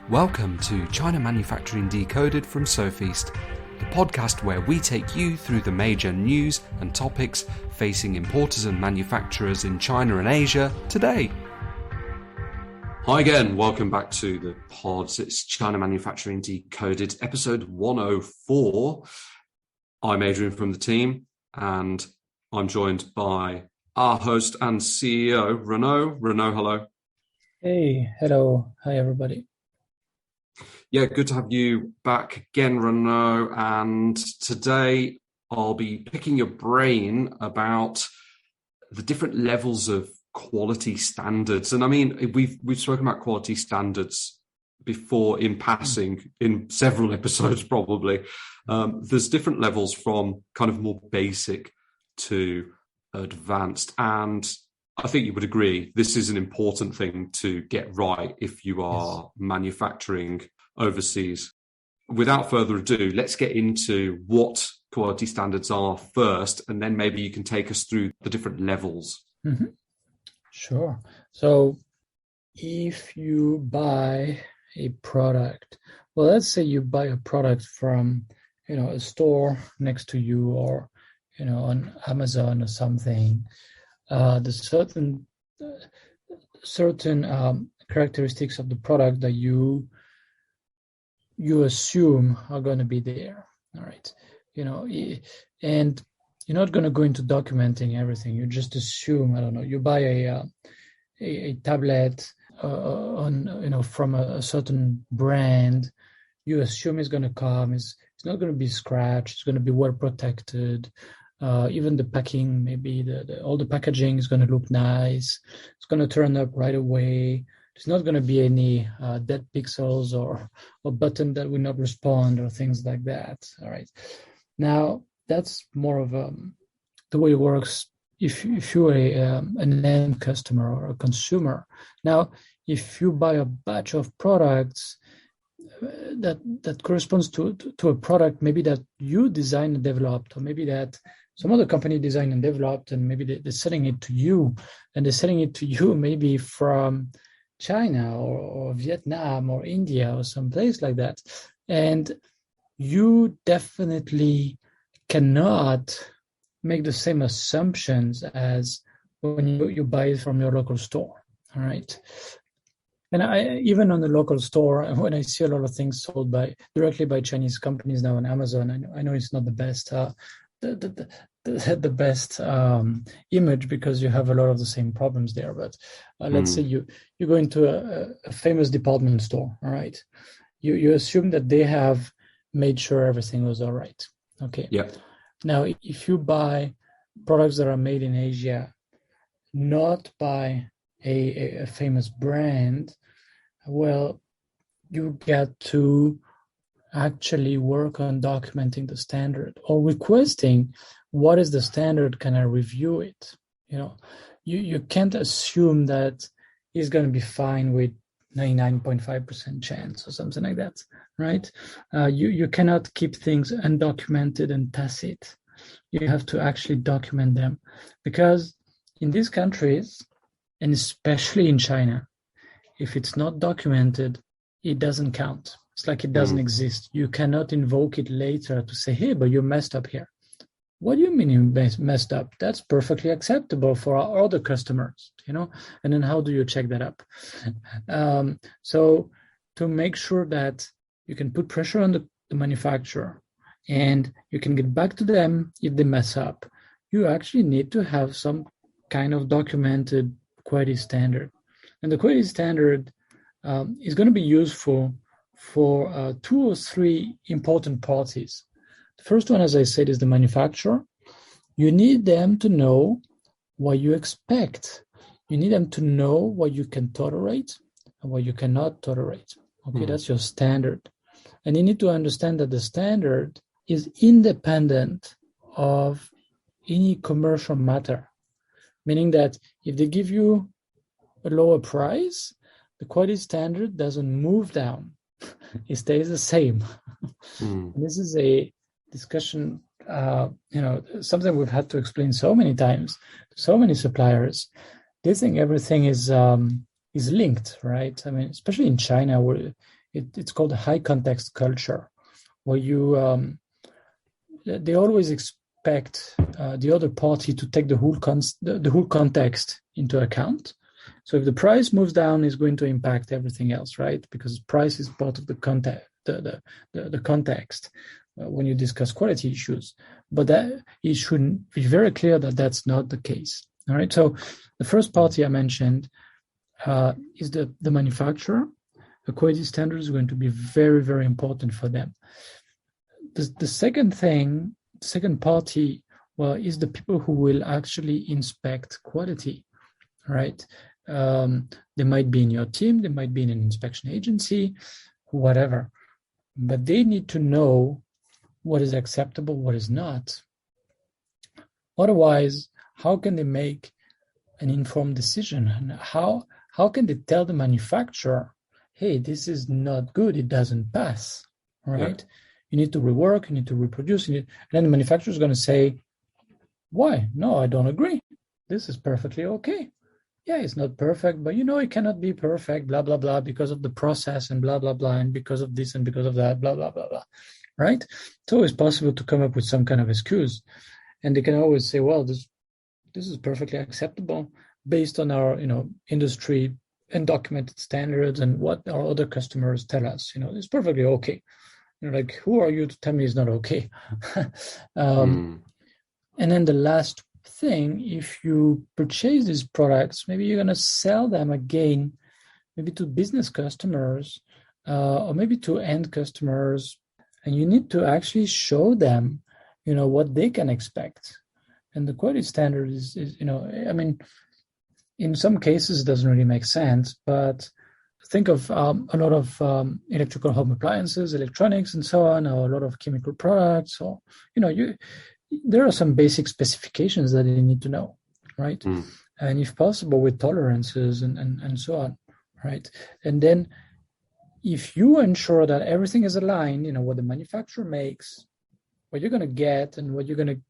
Welcome to China Manufacturing Decoded from Southeast, the podcast where we take you through the major news and topics facing importers and manufacturers in China and Asia today. Hi again, welcome back to the pods. It's China Manufacturing Decoded, episode 104. I'm Adrian from the team, and I'm joined by our host and CEO, Renaud. Renaud, hello. Hey, hello. Hi, everybody. Yeah, good to have you back again, Renaud. And today I'll be picking your brain about the different levels of quality standards. And I mean, we've spoken about quality standards before in passing in several episodes, probably. There's different levels from kind of more basic to advanced. And I think you would agree, this is an important thing to get right if you are manufacturing overseas. Without further ado, let's get into what quality standards are first, and then maybe you can take us through the different levels. Mm-hmm. Sure. So if you buy a product, well, let's say you buy a product from, a store next to you or, on Amazon or something, the certain characteristics of the product that you assume are going to be there. All right. And you're not going to go into documenting everything. You just assume, I don't know, you buy a tablet from a certain brand. You assume it's going to come. It's not going to be scratched. It's going to be well protected. Even the packing, maybe all the packaging is going to look nice. It's going to turn up right away. There's not going to be any dead pixels or button that will not respond or things like that. All right. Now, that's more of the way it works if you're an end customer or a consumer. Now, if you buy a batch of products that corresponds to a product maybe that you designed and developed, or maybe that some other company designed and developed, and maybe they're selling it to you, and they're selling it to you maybe from China or Vietnam or India or some place like that. And you definitely cannot make the same assumptions as when you buy it from your local store. All right. And even on the local store, when I see a lot of things sold directly by Chinese companies now on Amazon, I know it's not the best the best image because you have a lot of the same problems there. But let's say you go into a famous department store, all right? You assume that they have made sure everything was all right. Okay. Yeah. Now, if you buy products that are made in Asia, not by a famous brand, well, you get to actually work on documenting the standard or requesting what is the standard, can I review it? You can't assume that it's going to be fine with 99.5% chance or something like that, right? You cannot keep things undocumented and tacit. You have to actually document them, because in these countries, and especially in China, if it's not documented, it doesn't count. It's like it doesn't exist. You cannot invoke it later to say, hey, but you messed up here. What do you mean you messed up? That's perfectly acceptable for our other customers, And then how do you check that up? So to make sure that you can put pressure on the manufacturer and you can get back to them if they mess up, you actually need to have some kind of documented quality standard. And the quality standard is going to be useful for two or three important parties. The first one, as I said, is the manufacturer. You need them to know what you expect. You need them to know what you can tolerate and what you cannot tolerate. Okay, that's your standard. And you need to understand that the standard is independent of any commercial matter, meaning that if they give you a lower price, the quality standard doesn't move down. It stays the same. This is a discussion, something we've had to explain so many times to so many suppliers. They think everything is linked, right? I mean, especially in China, where it's called a high context culture, where they always expect the other party to take the whole context into account. So if the price moves down, it's going to impact everything else, right? Because price is part of the context, the context when you discuss quality issues. But that it should be very clear that that's not the case. All right. So the first party I mentioned is the manufacturer. The quality standard is going to be very, very important for them. The second party, well, is the people who will actually inspect quality, right? They might be in your team, they might be in an inspection agency, whatever, but they need to know what is acceptable, what is not. Otherwise, how can they make an informed decision? And how can they tell the manufacturer, hey, this is not good, it doesn't pass, right? Yeah. You need to rework, you need to reproduce, and then the manufacturer is going to say, why? No, I don't agree. This is perfectly okay. Yeah, it's not perfect, but it cannot be perfect, blah, blah, blah, because of the process and blah, blah, blah, and because of this and because of that, blah, blah, blah, blah, right? It's always possible to come up with some kind of excuse. And they can always say, well, this is perfectly acceptable based on our, industry and documented standards and what our other customers tell us. It's perfectly okay. Like, who are you to tell me it's not okay? And then the last thing, if you purchase these products, maybe you're going to sell them again, maybe to business customers or maybe to end customers. And you need to actually show them, what they can expect. And the quality standard is in some cases, it doesn't really make sense, but think of a lot of electrical home appliances, electronics, and so on, or a lot of chemical products, or, there are some basic specifications that you need to know, right? And if possible, with tolerances and so on, right? And then if you ensure that everything is aligned, what the manufacturer makes, what you're going to get, and what you're going to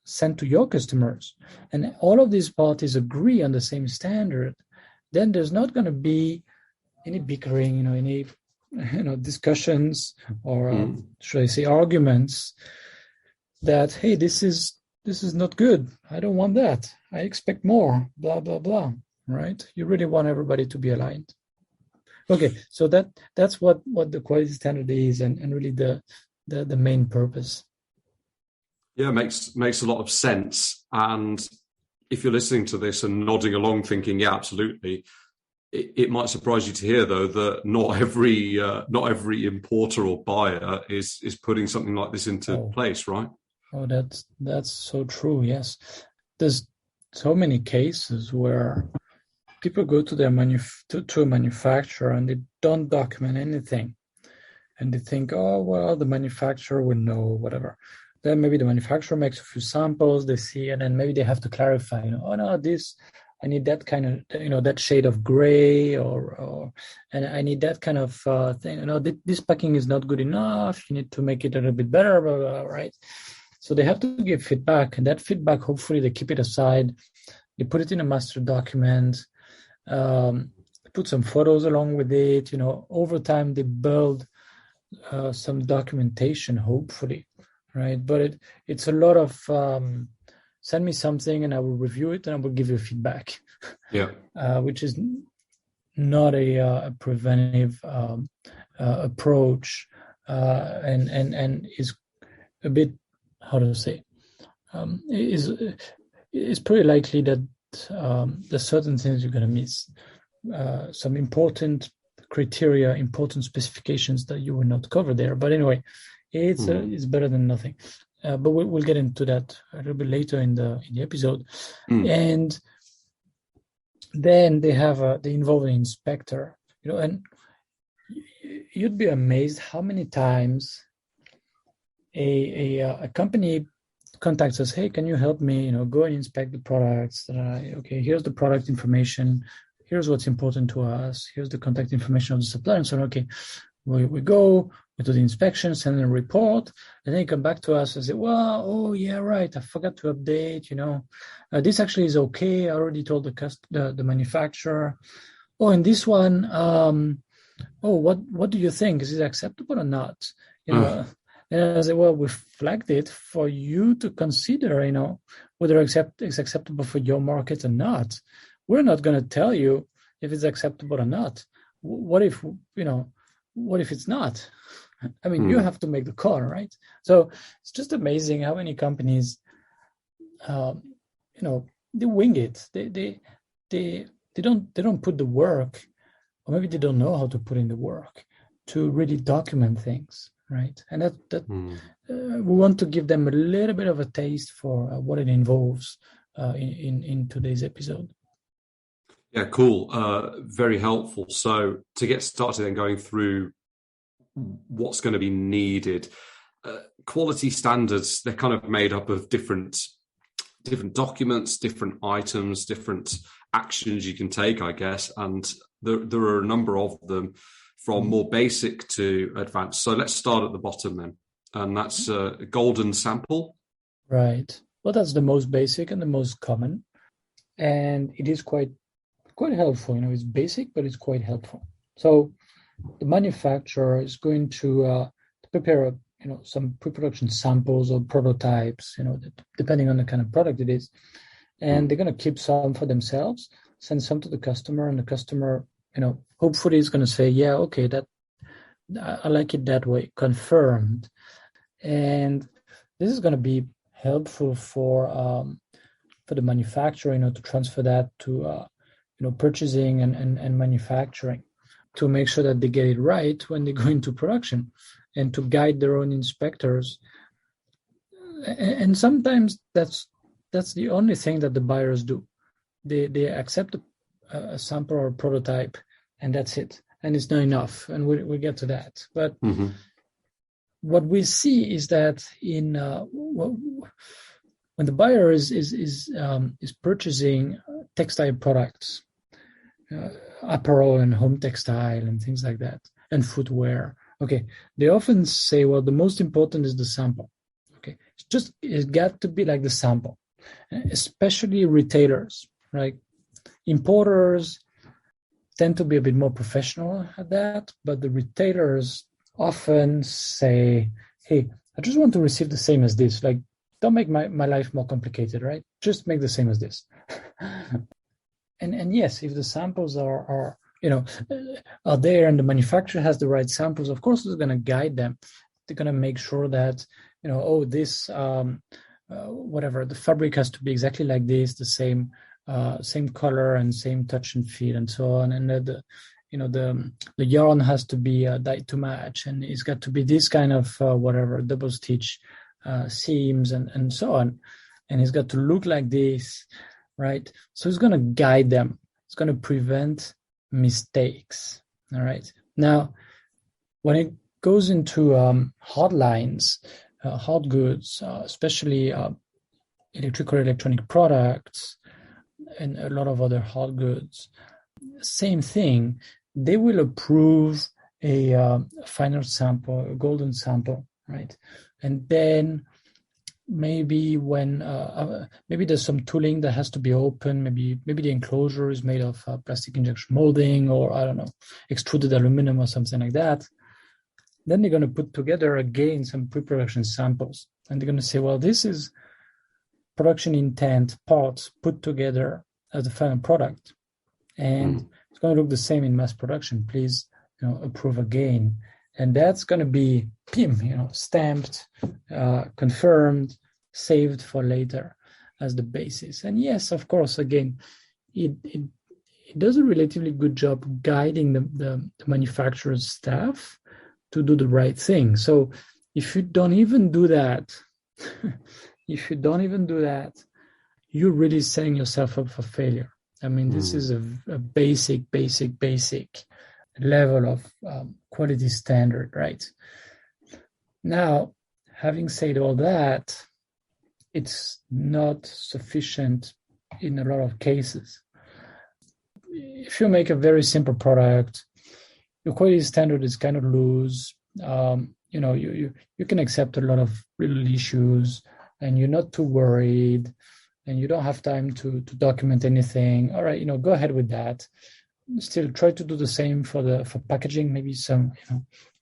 send to your customers, and all of these parties agree on the same standard, then there's not going to be any bickering, any discussions or should I say arguments that, hey, this is not good. I don't want that. I expect more, blah, blah, blah, right? You really want everybody to be aligned. Okay, so that's what the quality standard is and really the main purpose. Yeah, makes a lot of sense. And if you're listening to this and nodding along thinking, yeah, absolutely, it might surprise you to hear, though, that not every importer or buyer is putting something like this into place, right? Oh, that's so true. Yes, there's so many cases where people go to to a manufacturer and they don't document anything, and they think, oh well, the manufacturer will know, whatever. Then maybe the manufacturer makes a few samples, they see, and then maybe they have to clarify. Oh no, this. I need that kind of, that shade of gray, and I need that kind of thing. This packing is not good enough. You need to make it a little bit better, blah, blah, blah, right? So they have to give feedback, and that feedback, hopefully, they keep it aside. They put it in a master document, put some photos along with it. Over time they build some documentation, hopefully, right? But it's a lot of send me something and I will review it and I will give you feedback. Yeah. Which is not a preventive approach, and is a bit, how to say, is pretty likely that there's certain things you're going to miss, some important criteria, important specifications that you will not cover there. But anyway, it's better than nothing. But we'll get into that a little bit later in the episode. And then they involve an inspector, and you'd be amazed how many times a company contacts us. Hey, can you help me? Go and inspect the products. Okay, here's the product information. Here's what's important to us. Here's the contact information of the supplier. And so, okay, we go. We do the inspection, send a report, and then you come back to us and say, well, oh, yeah, right, I forgot to update, this actually is okay. I already told the manufacturer. Oh, and this one, oh, what do you think? Is it acceptable or not? You Ugh. know, and I say, well, we flagged it for you to consider, whether it's acceptable for your market or not. We're not going to tell you if it's acceptable or not. What if, what if it's not? I mean, you have to make the call, right? So it's just amazing how many companies, they wing it. They don't put the work, or maybe they don't know how to put in the work to really document things, right? And that we want to give them a little bit of a taste for what it involves in today's episode. Yeah, cool. Very helpful. So to get started, then going through what's going to be needed. Quality standards, they're kind of made up of different documents, different items, different actions you can take, I guess. And there are a number of them, from more basic to advanced. So let's start at the bottom then. And that's a golden sample. Right. Well, that's the most basic and the most common. And it is quite helpful. It's basic, but it's quite helpful. So the manufacturer is going to prepare some pre-production samples or prototypes, depending on the kind of product it is. And they're going to keep some for themselves, send some to the customer, and the customer, hopefully is going to say, yeah, okay, that I like it that way, confirmed. And this is going to be helpful for the manufacturer, to transfer that to, purchasing and manufacturing, to make sure that they get it right when they go into production, and to guide their own inspectors. And sometimes that's the only thing that the buyers do. They accept a sample or a prototype, and that's it. And it's not enough. And we'll get to that. But what we see is that when the buyer is purchasing textile products, apparel and home textile and things like that, and footwear, okay, they often say, well, the most important is the sample. Okay, it's got to be like the sample, especially retailers, right? Importers tend to be a bit more professional at that, but the retailers often say, hey, I just want to receive the same as this. Like, don't make my life more complicated, right? Just make the same as this. And yes, if the samples are there and the manufacturer has the right samples, of course they're going to guide them. They're going to make sure that, this, whatever, the fabric has to be exactly like this, the same color and same touch and feel and so on. And the yarn has to be dyed to match, and it's got to be this kind of double stitch seams and so on. And it's got to look like this, right? So it's going to guide them. It's going to prevent mistakes. All right. Now, when it goes into hard lines, hard goods, especially electronic products, and a lot of other hard goods, same thing. They will approve a final sample, a golden sample, right? And then maybe when maybe there's some tooling that has to be open, maybe the enclosure is made of plastic injection molding, or I don't know, extruded aluminum or something like that. Then they're going to put together again some pre-production samples, and they're going to say, well, this is production intent parts put together as the final product, and it's going to look the same in mass production. Please, approve again. And that's going to be stamped, confirmed, saved for later as the basis. And yes, of course, again, it does a relatively good job guiding the manufacturer's staff to do the right thing. So if you don't even do that, you're really setting yourself up for failure. I mean, this is a basic level of quality standard, right? Now, having said all that, it's not sufficient in a lot of cases. If you make a very simple product, your quality standard is kind of loose. You can accept a lot of little issues, and you're not too worried, and you don't have time to document anything. All right, go ahead with that. still try to do the same for packaging. Maybe some,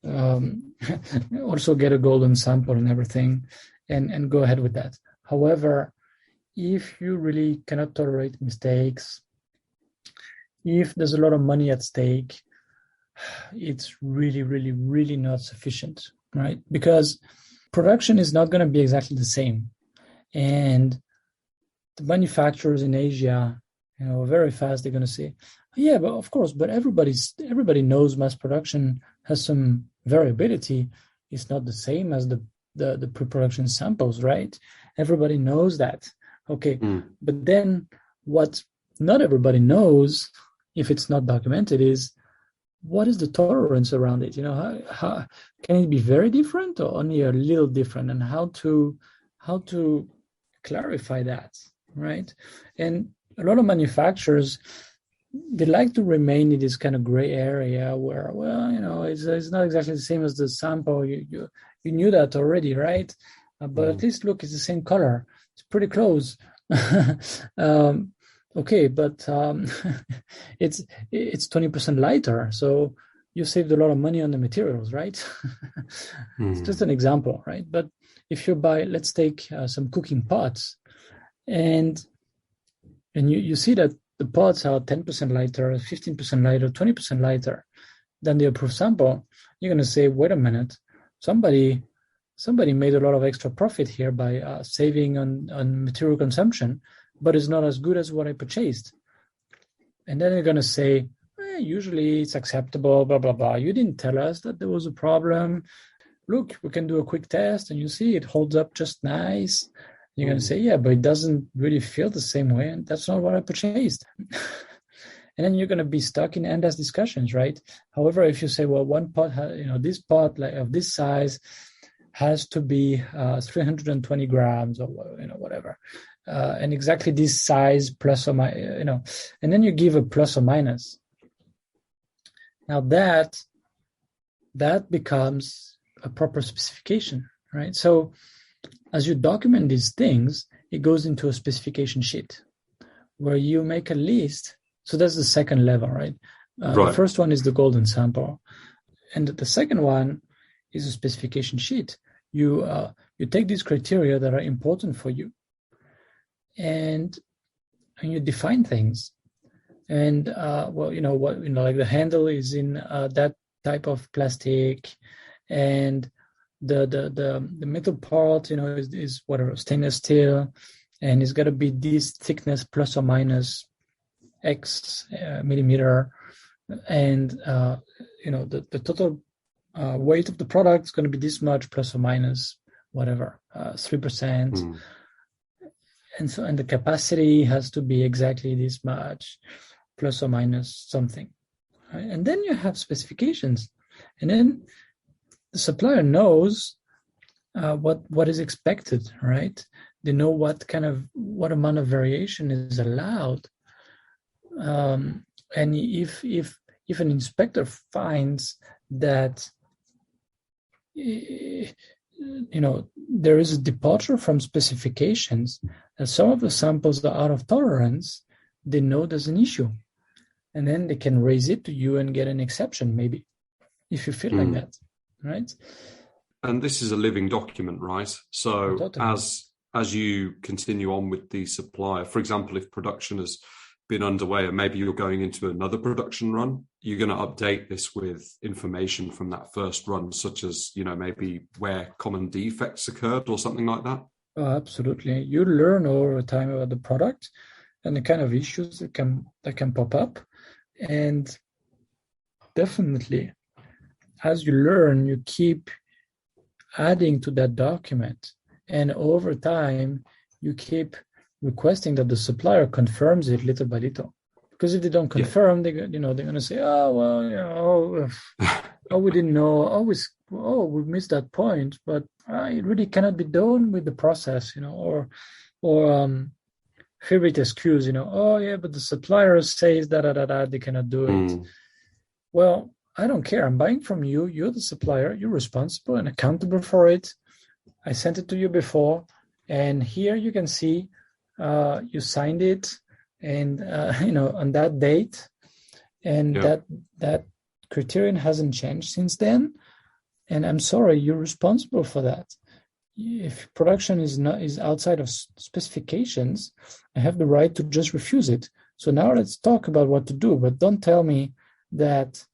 also get a golden sample and everything, and go ahead with that. However, if you really cannot tolerate mistakes, if there's a lot of money at stake, it's really, really, really not sufficient, right? Because production is not going to be exactly the same. And the manufacturers in Asia, very fast, they're going to say, yeah, but of course, but everybody knows mass production has some variability. It's not the same as the pre-production samples, right? Everybody knows that. Okay. But then what not everybody knows, if it's not documented, is what is the tolerance around it? How can it be very different or only a little different, and how to clarify that, right? And a lot of manufacturers, they like to remain in this kind of gray area where, it's not exactly the same as the sample. You knew that already, right? But at least look, it's the same color. It's pretty close. Okay, but it's 20% lighter, so you saved a lot of money on the materials, right? It's just an example, right? But if you buy, let's take some cooking pots, and you see that the pots are 10% lighter, 15% lighter, 20% lighter than the approved sample, you're going to say, wait a minute, somebody made a lot of extra profit here by saving on material consumption, but it's not as good as what I purchased. And then you're going to say, usually it's acceptable, blah, blah, blah. You didn't tell us that there was a problem. Look, we can do a quick test, and you see it holds up just nice. You're going to say, yeah, but it doesn't really feel the same way, and that's not what I purchased. And then you're going to be stuck in endless discussions, right? However, if you say, well, one pot, this pot like of this size has to be 320 grams or whatever, and exactly this size plus or minus, and then you give a plus or minus. Now that becomes a proper specification, right? So as you document these things, it goes into a specification sheet where you make a list. So that's the second level, right? Right. The first one is the golden sample, and the second one is a specification sheet. You take these criteria that are important for you, and you define things. And like the handle is in that type of plastic, and the metal part, is whatever, stainless steel, and it's got to be this thickness plus or minus X millimeter, and the total weight of the product is going to be this much plus or minus whatever 3%, and the capacity has to be exactly this much plus or minus something, right? And then you have specifications, and then the supplier knows what is expected, right? They know what amount of variation is allowed, and if an inspector finds that there is a departure from specifications, and some of the samples are out of tolerance, they know there's an issue, and then they can raise it to you and get an exception, maybe, if you feel like that, right? And this is a living document, right? So totally. as you continue on with the supplier, for example, if production has been underway and maybe you're going into another production run, you're going to update this with information from that first run, such as, maybe where common defects occurred or something like that? Oh, absolutely. You learn over time about the product and the kind of issues that can pop up. And definitely, as you learn, you keep adding to that document. And over time, you keep requesting that the supplier confirms it little by little. Because if they don't confirm, they're going to say, we didn't know, we missed that point, but it really cannot be done with the process, or favorite excuse, but the supplier says that they cannot do it. Well, I don't care. I'm buying from you. You're the supplier. You're responsible and accountable for it. I sent it to you before, and here you can see you signed it, and on that date, And Yeah. that criterion hasn't changed since then. And I'm sorry, you're responsible for that. If production is outside of specifications, I have the right to just refuse it. So now let's talk about what to do, but don't tell me that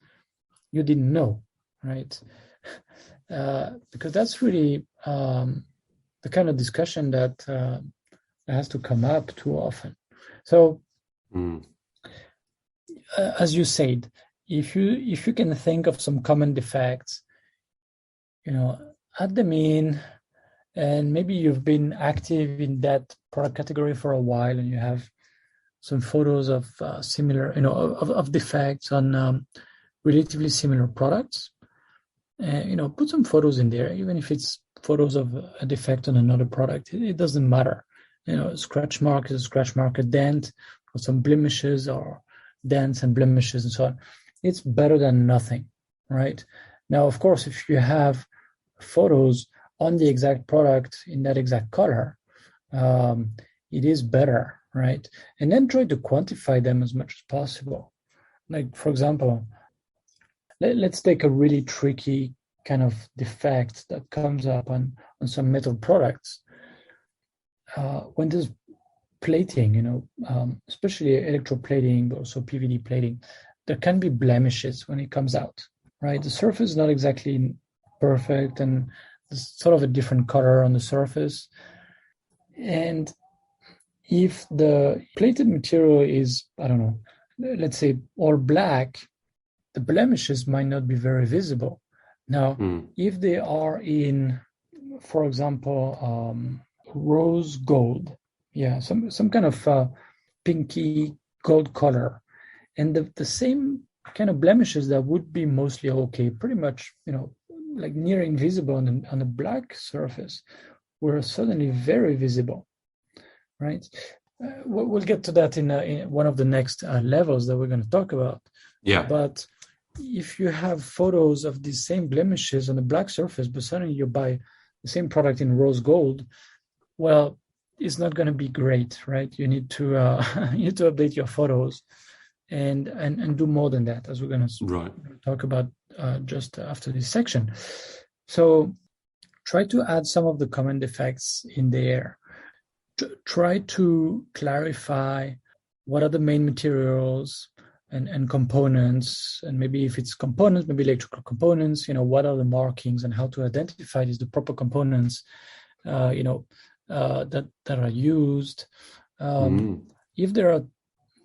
you didn't know, right? Because that's really the kind of discussion that has to come up too often. So, as you said, if you can think of some common defects, add them in, and maybe you've been active in that product category for a while, and you have some photos of similar, of defects on relatively similar products. Put some photos in there, even if it's photos of a defect on another product. It doesn't matter. A scratch mark is a scratch mark, a dent, or some blemishes, or dents and blemishes, and so on. It's better than nothing, right? Now, of course, if you have photos on the exact product in that exact color, it is better, right? And then try to quantify them as much as possible. Like, for example, let's take a really tricky kind of defect that comes up on some metal products. When there's plating, especially electroplating, but also PVD plating, there can be blemishes when it comes out, right? The surface is not exactly perfect, and there's sort of a different color on the surface. And if the plated material is, I don't know, let's say all black, the blemishes might not be very visible. Now, if they are in, for example, rose gold, some kind of pinky gold color, and the same kind of blemishes that would be mostly okay, pretty much, like near invisible on the black surface, were suddenly very visible, right? We'll get to that in one of the next levels that we're going to talk about. Yeah. But if you have photos of these same blemishes on the black surface, but suddenly you buy the same product in rose gold, well, it's not going to be great, right? You need to update your photos and do more than that, as we're going to talk about just after this section. So try to add some of the common defects in there. Try to clarify what are the main materials and components, and maybe if it's components, maybe electrical components, what are the markings and how to identify these, the proper components, that are used. If there are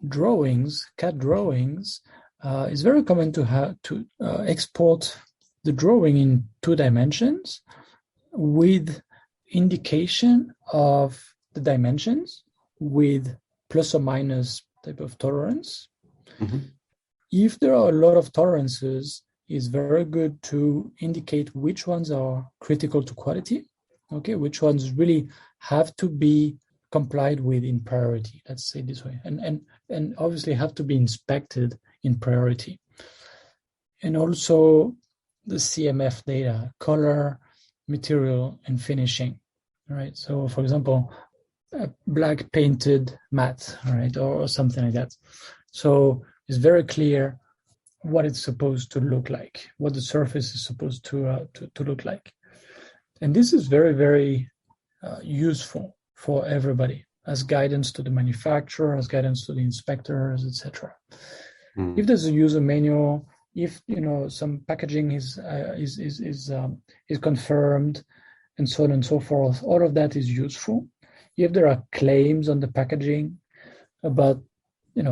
drawings, CAD drawings, it's very common to have to export the drawing in 2 dimensions with indication of the dimensions with plus or minus type of tolerance. If there are a lot of tolerances, it's very good to indicate which ones are critical to quality, okay, which ones really have to be complied with in priority, let's say this way, and obviously have to be inspected in priority. And also the CMF data, color, material, and finishing, right? So, for example, a black painted matte, right, or something like that. So it's very clear what it's supposed to look like, what the surface is supposed to look like. And this is very, very useful for everybody as guidance to the manufacturer, as guidance to the inspectors, etc. If there's a user manual, if some packaging is confirmed, and so on and so forth, all of that is useful. If there are claims on the packaging about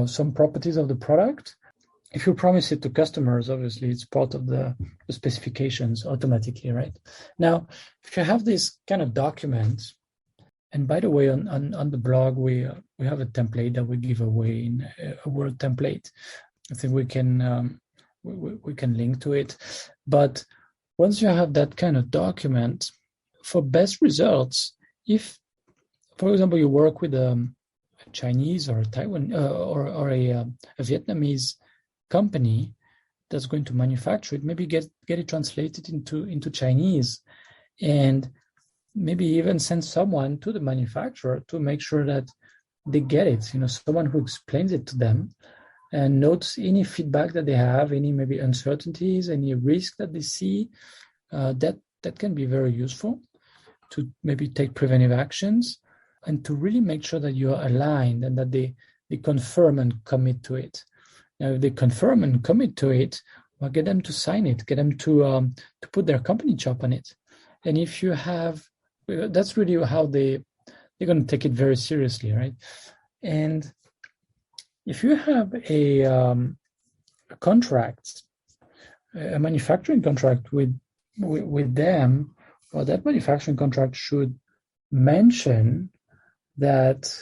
some properties of the product, if you promise it to customers, obviously it's part of the specifications automatically, right? Now, if you have this kind of document, and by the way, on the blog, we have a template that we give away, in a Word template. I think we can link to it. But once you have that kind of document, for best results, if, for example, you work with a Chinese or a Taiwan or a Vietnamese company that's going to manufacture it, maybe get it translated into Chinese, and maybe even send someone to the manufacturer to make sure that they get it. Someone who explains it to them, and notes any feedback that they have, any maybe uncertainties, any risk that they see. That can be very useful to maybe take preventive actions and to really make sure that you're aligned and that they confirm and commit to it. Now, if they confirm and commit to it, well, get them to sign it, get them to put their company chop on it. And if you have, that's really how they're going to take it very seriously, right? And if you have a contract, a manufacturing contract with them, well, that manufacturing contract should mention that,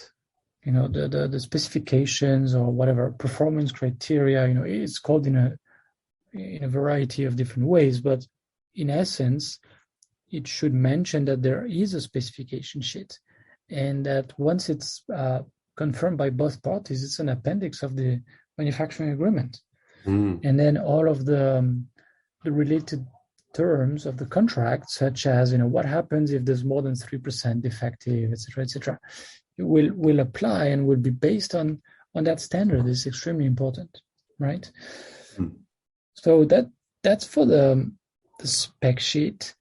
you know, the specifications or whatever performance criteria, you know, it's called in a variety of different ways, but in essence, it should mention that there is a specification sheet, and that once it's confirmed by both parties, it's an appendix of the manufacturing agreement. And then all of the related terms of the contract, such as, you know, what happens if there's more than 3% defective, etc., will apply and will be based on that standard. Is extremely important, right? So that's for the spec sheet.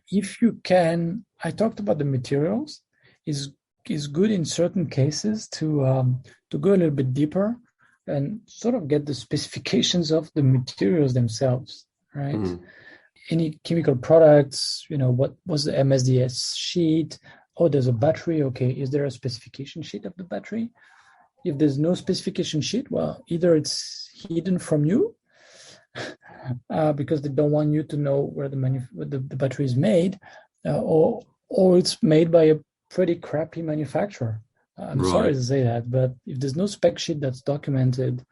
If you can, I talked about the materials. Is good in certain cases to go a little bit deeper and sort of get the specifications of the materials themselves, right? Any chemical products, you know, what was the MSDS sheet? Oh, there's a battery. Okay, is there a specification sheet of the battery? If there's no specification sheet, well, either it's hidden from you because they don't want you to know where the battery is made, or it's made by a pretty crappy manufacturer. I'm sorry to say that, but if there's no spec sheet that's documented,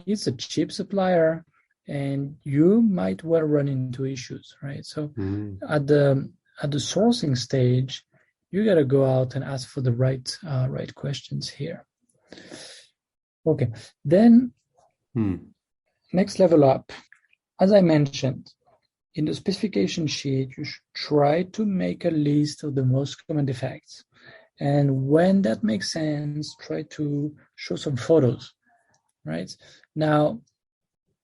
it's a cheap supplier, and you might well run into issues, right? So at the sourcing stage, you got to go out and ask for the right questions here. Okay, then next level up. As I mentioned, in the specification sheet, you should try to make a list of the most common defects. And when that makes sense, try to show some photos, right? Now,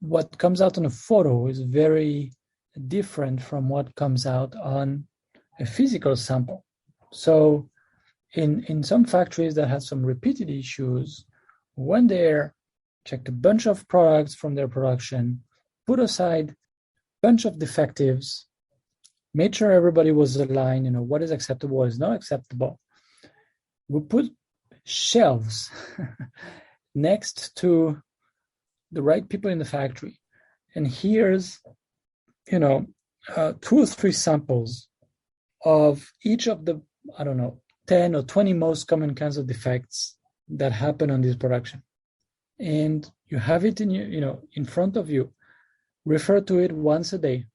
what comes out on a photo is very different from what comes out on a physical sample. So in some factories that have some repeated issues, when they're checked a bunch of products from their production, put aside a bunch of defectives, made sure everybody was aligned, you know, what is acceptable, what is not acceptable. We put shelves next to the right people in the factory. And here's, you know, 2 or 3 samples of each of the, 10 or 20 most common kinds of defects that happen on this production. And you have it in in front of you. Refer to it once a day.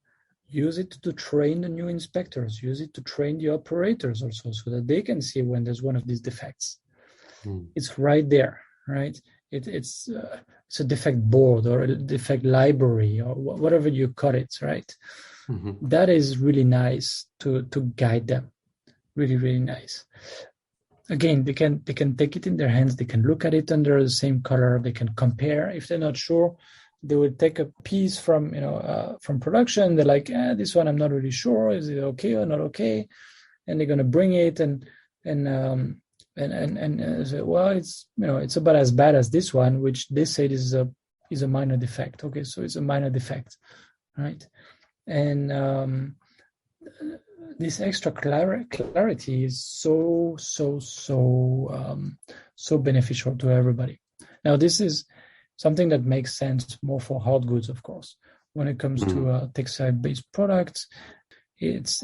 Use it to train the new inspectors. Use it to train the operators also, so that they can see when there's one of these defects. It's right there, right? It's a defect board or a defect library or whatever you call it, right? That is really nice to guide them. Really, really nice. Again, they can take it in their hands. They can look at it under the same color. They can compare. If they're not sure, they will take a piece from production. They're like, this one I'm not really sure. Is it okay or not okay? And they're gonna bring it and say, well, it's about as bad as this one, which they say is a minor defect. Okay, so it's a minor defect, right? And this extra clarity is so beneficial to everybody. Now, this is something that makes sense more for hard goods, of course. When it comes to textile-based products, it's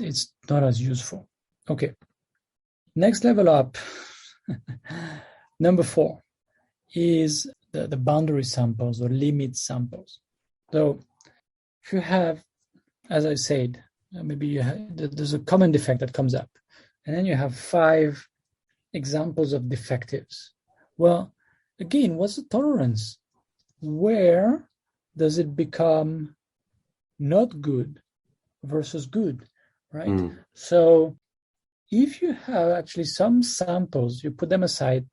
not as useful. Okay, next level up, number 4, is the boundary samples or limit samples. So if you have, as I said, maybe there's a common defect that comes up, and then you have 5 examples of defectives. Well, again, what's the tolerance? Where does it become not good versus good, right? So if you have actually some samples, you put them aside,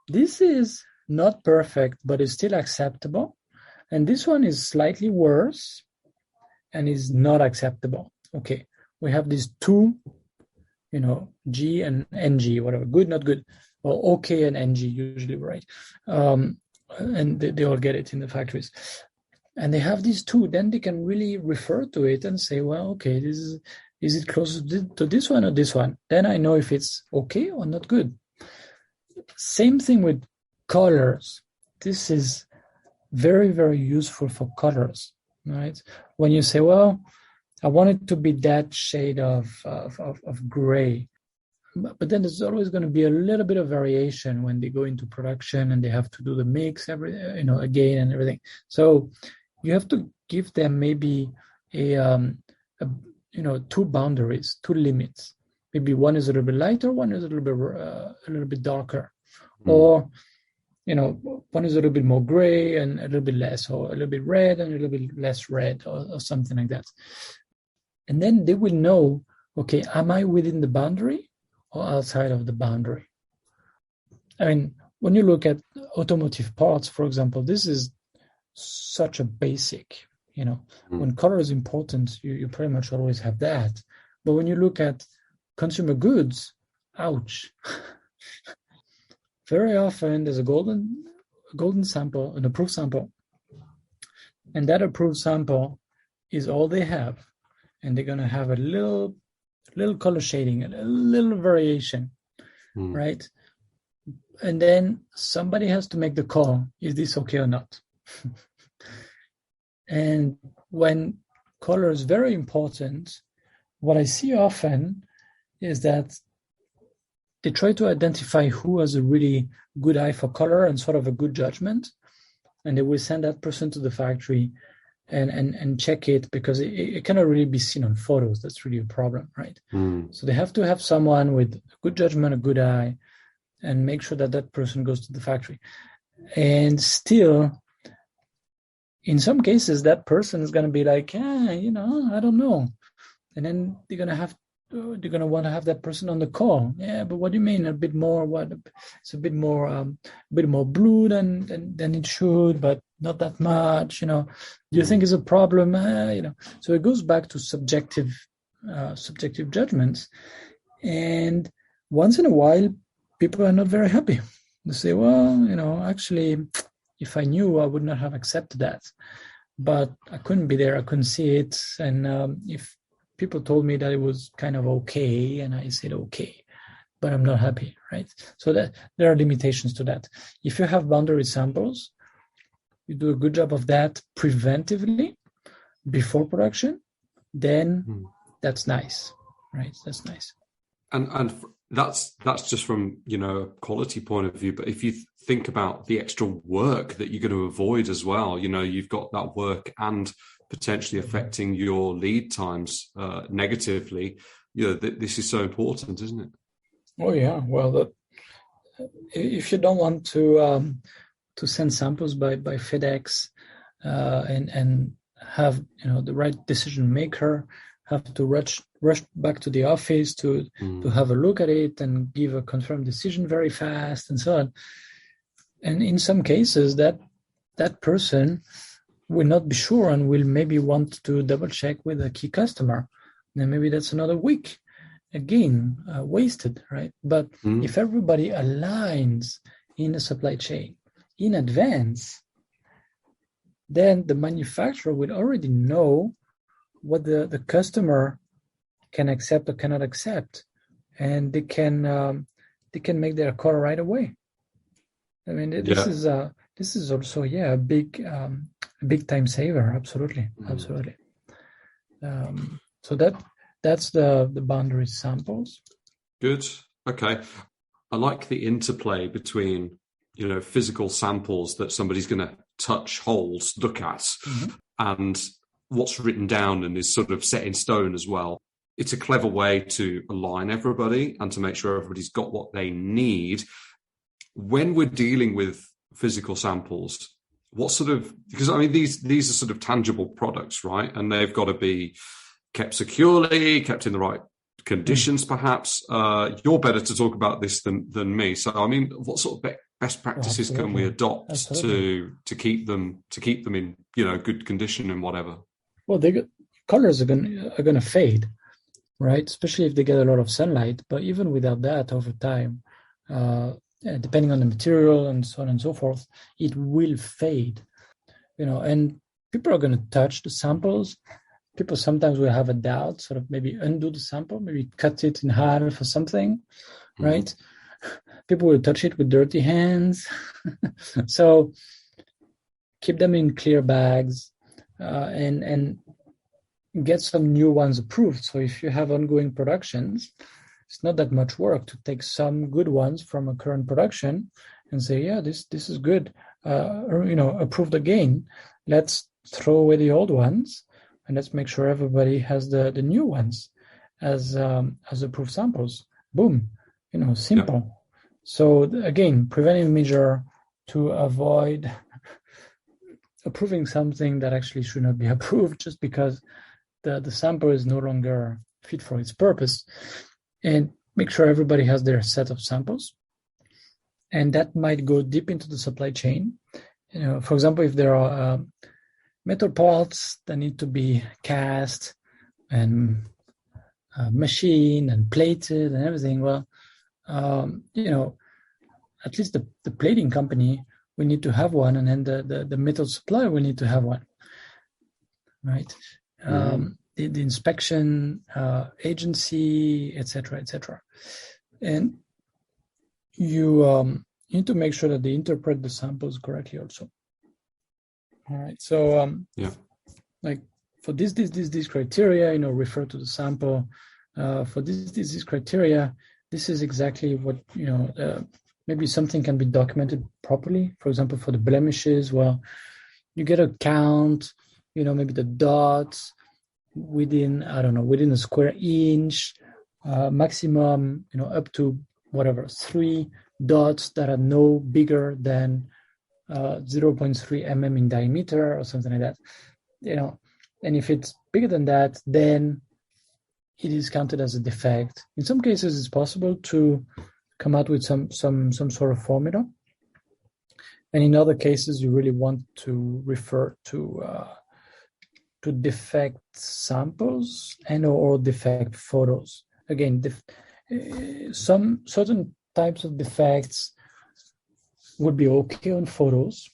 this is not perfect, but is still acceptable. And this one is slightly worse and is not acceptable. Okay, we have these two, G and NG, whatever, good, not good, or okay and NG usually, right? And they all get it in the factories. And they have these two, then they can really refer to it and say, well, okay, is it close to this one or this one? Then I know if it's okay or not good. Same thing with colors. This is very, very useful for colors, right? When you say, well, I want it to be that shade of gray. But then there's always going to be a little bit of variation when they go into production and they have to do the mix again and everything. So you have to give them maybe two boundaries, two limits. Maybe one is a little bit lighter, one is a little bit darker, or one is a little bit more gray and a little bit less, or a little bit red and a little bit less red, or something like that. And then they will know, okay, am I within the boundary or outside of the boundary? I mean, when you look at automotive parts, for example, this is such a basic, when color is important, you pretty much always have that. But when you look at consumer goods, ouch. Very often there's a golden sample, an approved sample. And that approved sample is all they have. And they're going to have a little color shading, a little variation, right? And then somebody has to make the call, is this okay or not? And when color is very important, what I see often is that they try to identify who has a really good eye for color and sort of a good judgment. And they will send that person to the factory and check it, because it cannot really be seen on photos. That's really a problem, right? So they have to have someone with good judgment, a good eye, and make sure that person goes to the factory. And still, in some cases, that person is going to be like, I don't know. And then they're going to want to have that person on the call. Yeah, but what do you mean? A bit more? What? It's a bit more blue than it should, but not that much. Do you think it's a problem? So it goes back to subjective judgments. And once in a while, people are not very happy. They say, well, actually, if I knew, I would not have accepted that. But I couldn't be there. I couldn't see it. And if people told me that it was kind of okay, and I said okay, but I'm not happy, right? So that there are limitations to that. If you have boundary samples, you do a good job of that preventively before production, then that's nice, right? That's nice. And that's just from a quality point of view. But if you think about the extra work that you're going to avoid as well, you've got that work and potentially affecting your lead times negatively. This is so important, isn't it? Oh yeah. Well, if you don't want to send samples by FedEx and have the right decision maker have to rush back to the office to have a look at it and give a confirmed decision very fast and so on. And in some cases, that person will not be sure and will maybe want to double check with a key customer. Then maybe that's another week, again, wasted, right? But if everybody aligns in the supply chain in advance, then the manufacturer will already know what the customer can accept or cannot accept, and they can make their call right away. I mean, this is also a big time saver. Absolutely. So that's the boundary samples. Good. Okay. I like the interplay between physical samples that somebody's going to touch, hold, look at, and what's written down and is sort of set in stone as well. It's a clever way to align everybody and to make sure everybody's got what they need. When we're dealing with physical samples, what sort of, because I mean, these are sort of tangible products, right? And they've got to be kept securely, kept in the right conditions, perhaps. You're better to talk about this than me. So, I mean, what sort of best practices can we adopt to keep them in good condition and whatever? Well, colors are gonna fade, right? Especially if they get a lot of sunlight. But even without that, over time, depending on the material and so on and so forth, it will fade. And people are going to touch the samples. People sometimes will have a doubt, sort of maybe undo the sample, maybe cut it in half or something, right? People will touch it with dirty hands. So keep them in clear bags and get some new ones approved. So if you have ongoing productions, it's not that much work to take some good ones from a current production and say, yeah, this is good, approved again. Let's throw away the old ones and let's make sure everybody has the new ones as approved samples. Boom, simple. Yeah. So again, preventive measure to avoid approving something that actually should not be approved just because the sample is no longer fit for its purpose. And make sure everybody has their set of samples. And that might go deep into the supply chain. For example, if there are metal parts that need to be cast and machined and plated and everything, well, at least the plating company will need to have one, and then the metal supplier will need to have one, right? The inspection agency, etc., and you need to make sure that they interpret the samples correctly also. All right, so like for this criteria, refer to the sample. For this criteria, this is exactly what maybe something can be documented properly. For example, for the blemishes, well, you get a count, maybe the dots within a square inch, maximum, up to whatever, 3 dots that are no bigger than 0.3 mm in diameter or something like that, and if it's bigger than that, then it is counted as a defect. In some cases, it's possible to come out with some sort of formula, and in other cases, you really want to refer to defect samples and or defect photos. Again, some certain types of defects would be okay on photos,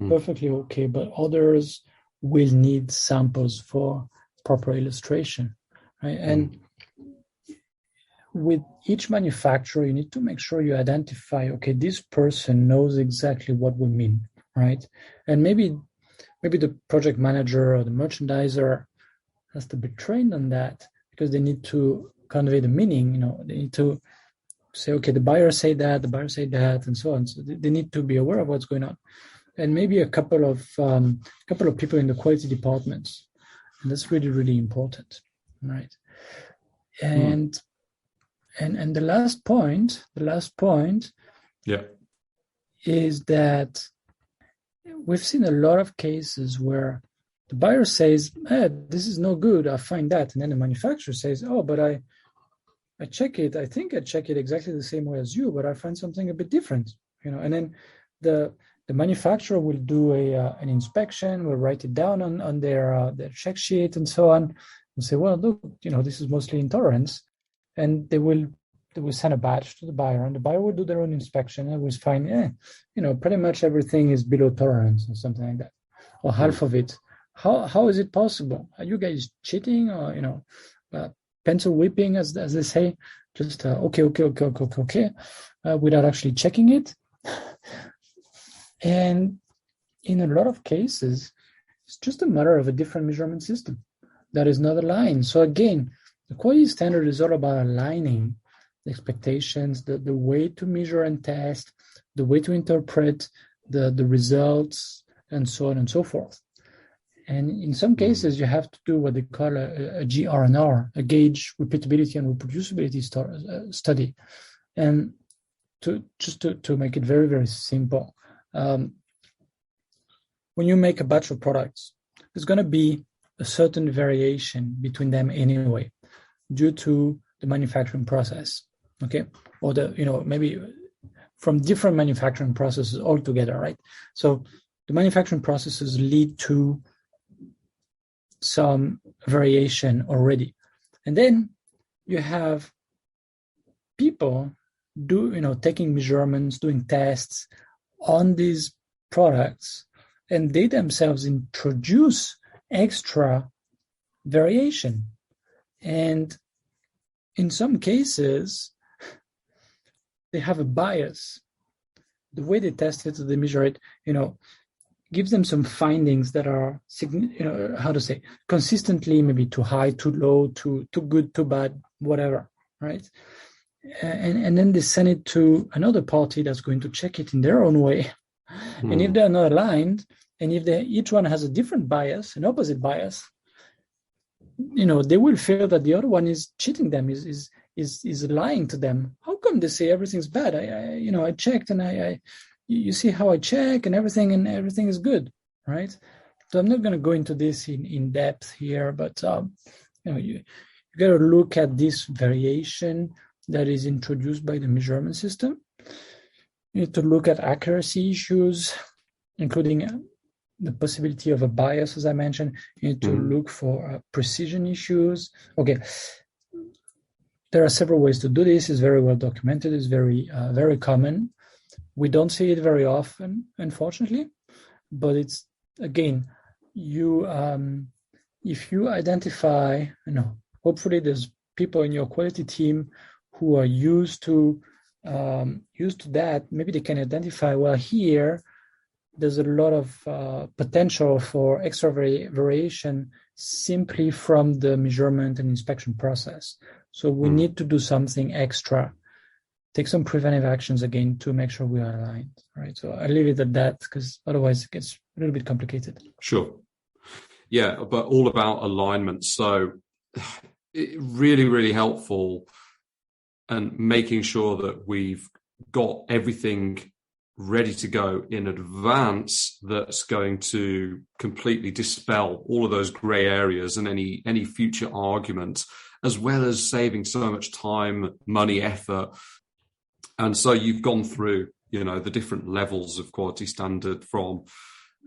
perfectly okay, but others will need samples for proper illustration, right? And with each manufacturer, you need to make sure you identify, okay, this person knows exactly what we mean, right? And maybe the project manager or the merchandiser has to be trained on that because they need to convey the meaning. They need to say, okay, the buyer said that, and so on. So they need to be aware of what's going on, and maybe a couple of people in the quality departments, and that's really, really important, right? And the last point, is that we've seen a lot of cases where the buyer says, this is no good, I find that. And then the manufacturer says, oh, but I check it. I think I check it exactly the same way as you, but I find something a bit different, and then the manufacturer will do an inspection, will write it down on their check sheet and so on, and say, well, look, this is mostly intolerance. And they will send a batch to the buyer, and the buyer will do their own inspection and will find, pretty much everything is below tolerance or something like that, or half of it. How is it possible? Are you guys cheating or, pencil whipping, as they say, just okay, without actually checking it? And in a lot of cases, it's just a matter of a different measurement system that is not aligned. So again, the quality standard is all about aligning the expectations, the way to measure and test, the way to interpret the results, and so on and so forth. And in some cases, you have to do what they call a GR&R, a gauge repeatability and reproducibility study. And to make it very, very simple, when you make a batch of products, there's going to be a certain variation between them anyway, due to the manufacturing process, okay? Or maybe from different manufacturing processes altogether, right? So the manufacturing processes lead to some variation already. And then you have people taking measurements, doing tests on these products, and they themselves introduce extra variation. And in some cases, they have a bias. The way they test it, they measure it, gives them some findings that are, consistently maybe too high, too low, too good, too bad, whatever, right? And then they send it to another party that's going to check it in their own way. And if they're not aligned, and if each one has a different bias, an opposite bias, they will feel that the other one is cheating them, is lying to them. How come they say everything's bad? I checked, and you see how I check and everything is good, right? So I'm not going to go into this in depth here, but you got to look at this variation that is introduced by the measurement system. You need to look at accuracy issues, including the possibility of a bias, as I mentioned. You need to look for precision issues. Okay, there are several ways to do this. It's very well documented. It's very, very common. We don't see it very often, unfortunately, but it's, again, if you identify, hopefully there's people in your quality team who are used to that. Maybe they can identify, well, here there's a lot of potential for extra variation simply from the measurement and inspection process. So we need to do something extra, take some preventive actions again to make sure we are aligned, right? So I leave it at that, because otherwise it gets a little bit complicated. Sure. Yeah, but all about alignment. So it really, really helpful, and making sure that we've got everything ready to go in advance that's going to completely dispel all of those grey areas and any future argument, as well as saving so much time, money, effort. And so you've gone through, the different levels of quality standard, from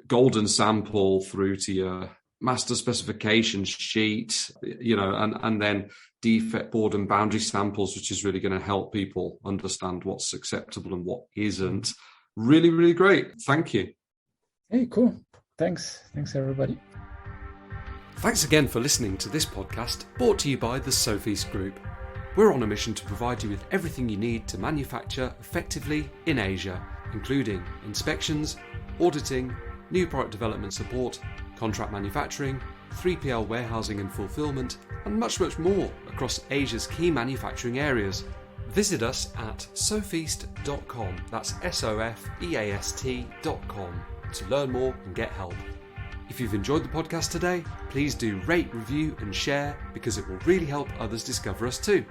golden sample through to your master specification sheet, and then defect board and boundary samples, which is really going to help people understand what's acceptable and what isn't. Really, really great. Thank you. Hey, cool. Thanks, everybody. Thanks again for listening to this podcast, brought to you by the Sofeast Group. We're on a mission to provide you with everything you need to manufacture effectively in Asia, including inspections, auditing, new product development support, contract manufacturing, 3PL warehousing and fulfillment, and much, much more across Asia's key manufacturing areas. Visit us at sofeast.com, that's SOFEAST.com, to learn more and get help. If you've enjoyed the podcast today, please do rate, review and share, because it will really help others discover us too.